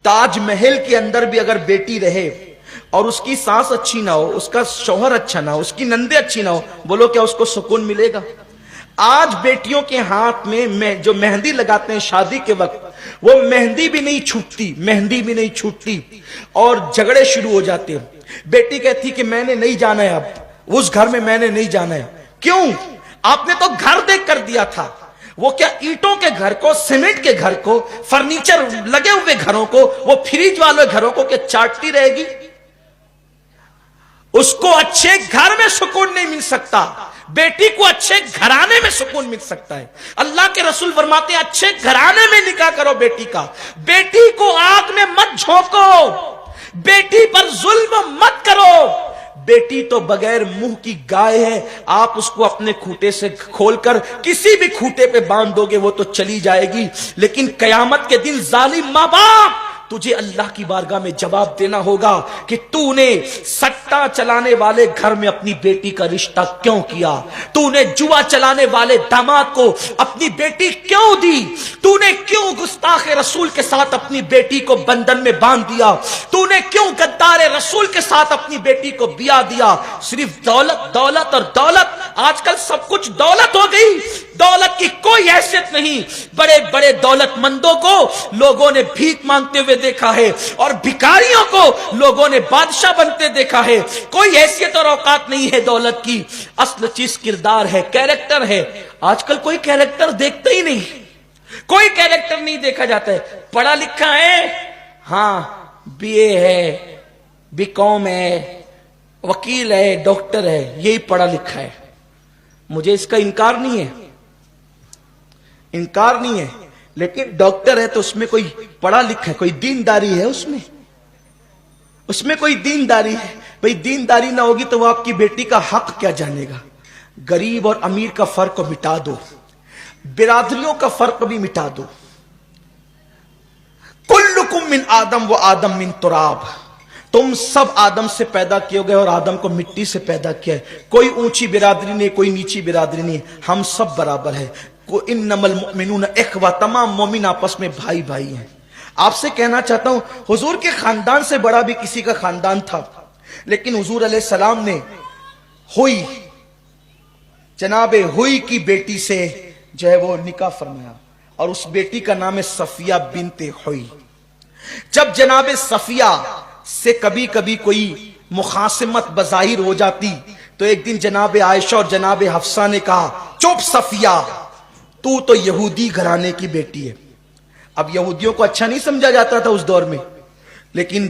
ताज महल के अंदर भी अगर बेटी रहे और उसकी सास अच्छी ना हो, उसका शौहर अच्छा ना हो, उसकी नंदे अच्छी ना हो, बोलो क्या उसको सुकून मिलेगा? आज बेटियों के हाथ में जो मेहंदी लगाते हैं शादी के वक्त, वो मेहंदी भी नहीं छूटती, मेहंदी भी नहीं छूटती और झगड़े शुरू हो जाते हैं। बेटी कहती कि मैंने नहीं जाना है, अब उस घर में मैंने नहीं जाना है। क्यों? आपने तो घर देख कर दिया था। वो क्या ईंटों के घर को, सीमेंट के घर को, फर्नीचर लगे हुए घरों को, वो फ्रिज वाले घरों को क्या चाटती रहेगी? उसको अच्छे घर में सुकून नहीं मिल सकता, बेटी को अच्छे घराने में सुकून मिल सकता है। अल्लाह के रसूल फरमाते हैं अच्छे घराने में निकाह करो बेटी का। बेटी को आग में मत झोंको, बेटी पर जुल्म मत करो। बेटी तो बगैर मुंह की गाय है, आप उसको अपने खूंटे से खोलकर किसी भी खूंटे पे बांध दोगे वो तो चली जाएगी, लेकिन कयामत के दिन जालिम मां बाप तुझे अल्लाह की बारगाह में जवाब देना होगा कि तूने सट्टा चलाने वाले घर में अपनी बेटी का रिश्ता क्यों किया, तूने जुआ चलाने वाले दामाद को अपनी बेटी क्यों दी, तूने क्यों गुस्ताखे रसूल के साथ अपनी बेटी को बंधन में बांध दिया, तूने क्यों गद्दारे रसूल के साथ अपनी बेटी को बिया दिया। सिर्फ दौलत दौलत और दौलत, आजकल सब कुछ दौलत हो गई, दौलत की कोई हैसियत नहीं। बड़े बड़े दौलतमंदों को लोगों ने भीख मांगते हुए देखा है और भिखारियों को लोगों ने बादशाह बनते देखा है। कोई हैसियत और औकात नहीं है दौलत की, असल चीज किरदार है, कैरेक्टर है। आजकल कोई कैरेक्टर देखता ही नहीं, कोई कैरेक्टर नहीं देखा जाता है। पढ़ा लिखा है, हाँ बीए है, बीकॉम है, वकील है, डॉक्टर है, यही पढ़ा लिखा है। मुझे इसका इनकार नहीं है, इनकार नहीं है, लेकिन डॉक्टर है तो उसमें कोई पढ़ा लिखा है, कोई दीनदारी है उसमें, उसमें कोई दीनदारी है। भाई दीनदारी ना होगी तो वो आपकी बेटी का हक क्या जानेगा। गरीब और अमीर का फर्क मिटा दो, बिरादरियों का फर्क भी मिटा दो। कुल्लुकुम मिन आदम व आदम मिन तुराब, तुम सब आदम से पैदा किए गए और आदम को मिट्टी से पैदा किया है। कोई ऊंची बिरादरी नहीं, कोई नीची बिरादरी नहीं, हम सब बराबर है। इन्नमल मुमिनून इख्वा, तमाम मोमिन आपस में भाई भाई हैं। आपसे कहना चाहता हूं, हुजूर के खानदान से बड़ा भी किसी का खानदान था, लेकिन हुजूर अलैहिस्सलाम ने हुई, जनाबे हुई की बेटी से जो है वो निकाह फरमाया और उस बेटी का नाम है सफिया बिनते हुई। जब जनाबे सफिया से कभी कभी कोई मुखासिमत बज़ाहिर हो जाती तो एक दिन जनाबे आयशा और जनाबे हफ्सा ने कहा, चुप सफिया, तू तो यहूदी घराने की बेटी है। अब यहूदियों को अच्छा नहीं समझा जाता था उस दौर में, लेकिन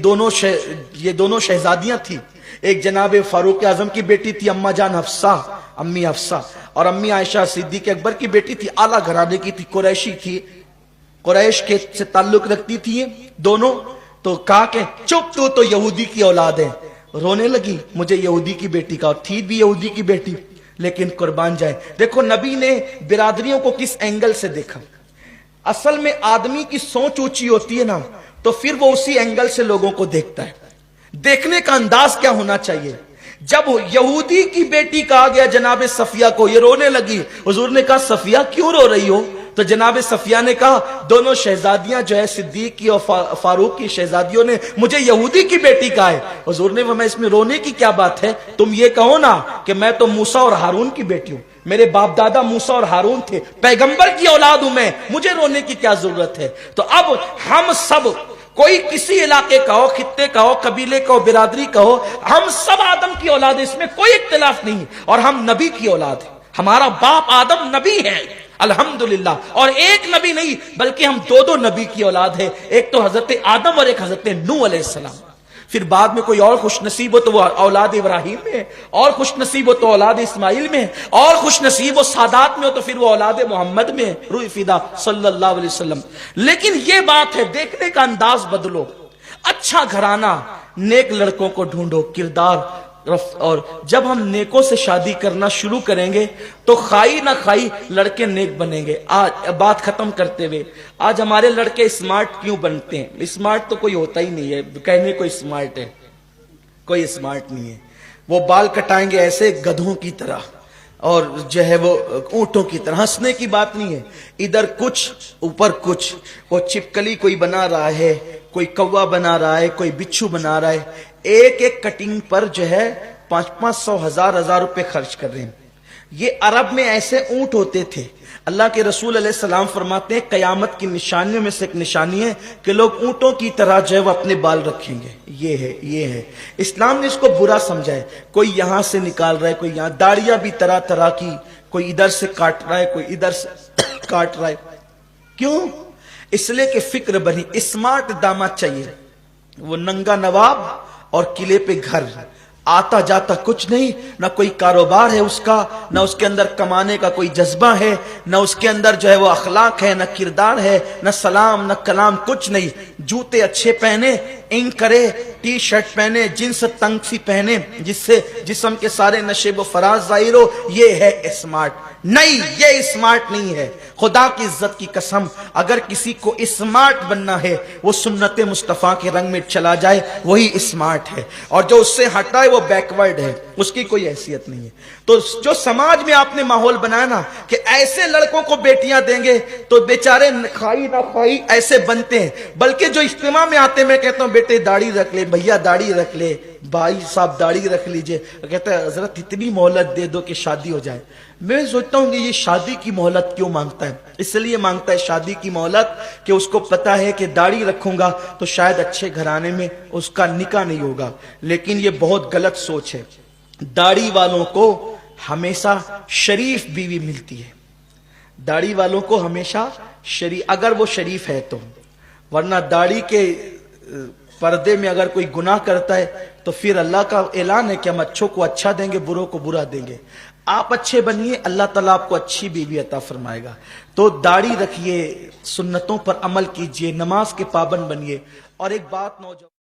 ये दोनों शहजादियां थी। एक जनाबे फारूक आजम की बेटी थी अम्मा जान हफ्सा, अम्मी हफ्सा, और अम्मी आयशा सिद्दीक अकबर की बेटी थी, आला घराने की थी, कुरैशी थी, कुरैश के से ताल्लुक रखती थी ये दोनों। तो कहा कि चुप, तू तो यहूदी की औलाद है। रोने लगी, मुझे यहूदी की बेटी का, और थी भी यहूदी की बेटी, लेकिन कुर्बान जाए। देखो नबी ने बिरादरियों को किस एंगल से देखा। असल में आदमी की सोच ऊंची होती है ना, तो फिर वो उसी एंगल से लोगों को देखता है। देखने का अंदाज क्या होना चाहिए। जब यहूदी की बेटी कहा गया जनाबे सफिया को, ये रोने लगी। हुजूर ने कहा सफिया क्यों रो रही हो? तो जनाबे सफिया ने कहा दोनों शहजादियां जो है सिद्दीक की और फारूक की शहजादियों ने मुझे यहूदी की बेटी कहा है। हुजूर ने मैं इसमें रोने की क्या बात है, तुम ये कहो ना कि मैं तो मूसा और हारून की बेटी हूं, मेरे बाप दादा मूसा और हारून थे, पैगंबर की औलाद हूं मैं, मुझे रोने की क्या जरूरत है। तो अब हम सब, कोई किसी इलाके का हो, खित्ते का हो, कबीले का हो, बिरादरी का हो, हम सब आदम की औलाद है, इसमें कोई इख्तिलाफ नहीं। और हम नबी की औलाद है, हमारा बाप आदम नबी है अल्हम्दुलिल्लाह। और एक नबी नहीं बल्कि हम दो नबी की औलाद है, एक तो हजरत आदम और एक हजरत नूह अलैहिस्सलाम। फिर बाद में कोई और खुश नसीब हो तो वो औलाद इब्राहिम में, और खुश नसीब हो तो औलाद इस्माइल में, और खुश नसीब हो सादात में हो तो फिर वो औलाद मोहम्मद में, रूह फिदा सल्लल्लाहु अलैहि वसल्लम। लेकिन ये बात है, देखने का अंदाज बदलो। अच्छा घराना, नेक लड़कों को ढूंढो, किरदार। और जब हम नेकों से शादी करना शुरू करेंगे तो खाई ना खाई लड़के नेक बनेंगे। आज बात खत्म करते हुए, आज हमारे लड़के स्मार्ट क्यों बनते हैं? स्मार्ट तो कोई होता ही नहीं है, कहने कोई स्मार्ट है, कोई स्मार्ट नहीं है। वो बाल कटाएंगे ऐसे गधों की तरह और जो है वो ऊंटों की तरह। हंसने की बात नहीं है, इधर कुछ ऊपर कुछ। वो छिपकली कोई बना रहा है, کوئی کوا بنا رہا ہے، کوئی بچھو بنا رہا ہے، ایک ایک کٹنگ پر جو ہے 500 1000 روپے خرچ کر رہے ہیں۔ یہ عرب میں ایسے اونٹ ہوتے تھے۔ اللہ کے رسول علیہ السلام فرماتے ہیں قیامت کی نشانیوں میں سے ایک نشانی ہے کہ لوگ اونٹوں کی طرح جو ہے وہ اپنے بال رکھیں گے۔ یہ ہے اسلام نے اس کو برا سمجھا ہے۔ کوئی یہاں سے نکال رہا ہے، کوئی یہاں، داڑیاں بھی طرح طرح کی، کوئی ادھر سے کاٹ رہا ہے، کوئی ادھر سے کاٹ رہا ہے۔ کیوں؟ اس لیے کہ فکر بنی، اسمارٹ داماد چاہیے۔ وہ ننگا نواب اور قلعے پہ گھر، آتا جاتا کچھ نہیں، نہ کوئی کاروبار ہے اس کا، نہ اس کے اندر کمانے کا کوئی جذبہ ہے، نہ اس کے اندر جو ہے وہ اخلاق ہے، نہ کردار ہے، نہ سلام، نہ کلام، کچھ نہیں۔ جوتے اچھے پہنے، ان کرے، ٹی شرٹ پہنے، جنس تنگ سی پہنے جس سے جسم کے سارے نشیب و فراز ظاہر ہو، یہ ہے اسمارٹ۔ نہیں، یہ اسمارٹ نہیں ہے۔ خدا کی عزت کی قسم، اگر کسی کو اسمارٹ بننا ہے وہ سنت مصطفیٰ کے رنگ میں چلا جائے، وہی اسمارٹ ہے، اور جو اس سے ہٹا ہے وہ بیکورڈ ہے، اس کی کوئی حیثیت نہیں ہے۔ تو جو سماج میں آپ نے ماحول بنایا نا کہ ایسے لڑکوں کو بیٹیاں دیں گے تو بیچارے کھائی نہ کھائی ایسے بنتے ہیں۔ بلکہ جو اجتماع میں آتے میں کہتا ہوں بیٹے داڑھی رکھ لے، بھیا داڑھی رکھ لے، بھائی صاحب داڑھی رکھ لیجئے، کہتا ہے حضرت اتنی مہلت دے دو کہ شادی ہو جائے۔ میں سوچتا ہوں کہ یہ شادی کی مہلت کیوں مانگتا ہے؟ اس لیے مانگتا ہے شادی کی مہلت کہ اس کو پتا ہے کہ داڑھی رکھوں گا تو شاید اچھے گھرانے میں اس کا نکاح نہیں ہوگا۔ لیکن یہ بہت غلط سوچ ہے۔ داڑھی والوں کو ہمیشہ شریف بیوی ملتی ہے، داڑھی والوں کو ہمیشہ شریف، اگر وہ شریف ہے تو، ورنہ داڑھی کے پردے میں اگر کوئی گناہ کرتا ہے تو پھر اللہ کا اعلان ہے کہ ہم اچھوں کو اچھا دیں گے، بروں کو برا دیں گے۔ آپ اچھے بنیے، اللہ تعالیٰ آپ کو اچھی بیوی عطا فرمائے گا۔ تو داڑھی رکھیے، سنتوں پر عمل کیجئے، نماز کے پابند بنیے۔ اور ایک بات نوجوان